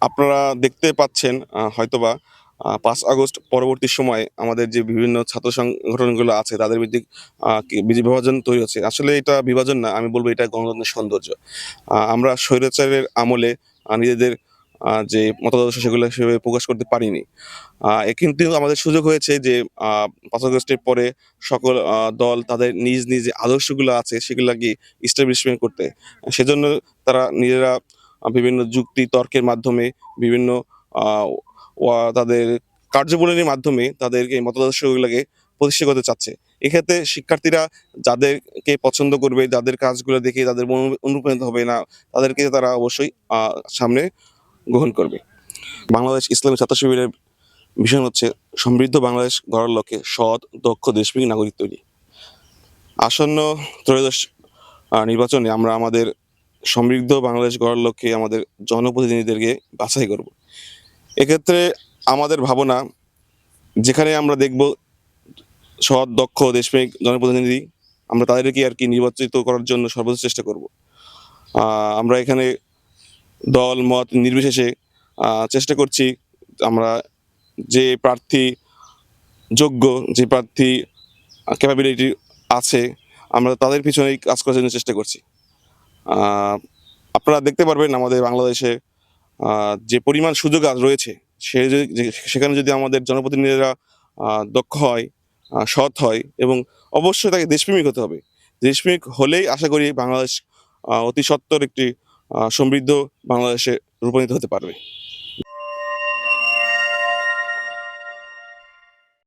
আপনারা দেখতে পাচ্ছেন হয়তোবা ৫ আগস্ট পরবর্তী সময়ে আমাদের যে বিভিন্ন ছাত্র সংগঠনগুলো আছে তাদের ভিত্তিক বিভাজন তৈরি হচ্ছে। আসলে এটা বিভাজন না, আমি বলব এটা গণতন্ত্রের সৌন্দর্য। আমরা স্বৈরাচারের আমলে নিজেদের যে মতাদর্শ সেগুলো সেভাবে প্রকাশ করতে পারিনি। কিন্তু আমাদের সুযোগ হয়েছে যে ৫ আগস্টের পরে সকল দল তাদের নিজ নিজ যে আদর্শগুলো আছে সেগুলাকে এস্টাবলিশমেন্ট করতে। সেজন্য তারা নিজেরা বিভিন্ন যুক্তি তর্কের মাধ্যমে বিভিন্ন আ তাদের কার্যবলীর মাধ্যমে তাদেরকে এই মতাদর্শগুলোকে প্রতিষ্ঠা করতে চাচ্ছে। এক্ষেত্রে শিক্ষার্থীরা যাদেরকে পছন্দ করবে, যাদের কাজগুলো দেখে তাদের অনুপ্রাণিত হবে না, তাদেরকে তারা অবশ্যই সামনে গ্রহণ করবে। বাংলাদেশ ইসলামী ছাত্র শিবিরের ভীষণ হচ্ছে সমৃদ্ধ বাংলাদেশ গড়ার লক্ষ্যে সৎ, দক্ষ, দেশপ্রেমিক নাগরিক তৈরি। আসন্ন ত্রয়োদশ নির্বাচনে আমরা আমাদের সমৃদ্ধ বাংলাদেশ গড়ার লক্ষ্যে আমাদের জনপ্রতিনিধিদেরকে বাছাই করব। এক্ষেত্রে আমাদের ভাবনা, যেখানে আমরা দেখব সৎ, দক্ষ, দেশপ্রেমিক জনপ্রতিনিধি, আমরা তাদেরকে আর কি নির্বাচিত করার জন্য সর্বোচ্চ চেষ্টা করব। আমরা এখানে দল মত নির্বিশেষে চেষ্টা করছি আমরা যে প্রার্থী যোগ্য, যে প্রার্থী ক্যাপাবিলিটি আছে, আমরা তাদের পিছনেই কাজ করার জন্য চেষ্টা করছি। আহ, আপনারা দেখতে পারবেন আমাদের বাংলাদেশে যে পরিমাণ সুযোগ আজ রয়েছে, সেখানে যদি আমাদের জনপ্রতিনিধিরা দক্ষ হয়, সৎ হয় এবং অবশ্যই তাকে দেশপ্রেমিক হতে হবে। দেশপ্রেমিক হলেই আশা করি বাংলাদেশ অতি সত্বর একটি সমৃদ্ধ বাংলাদেশে রূপান্তরিত হতে পারবে।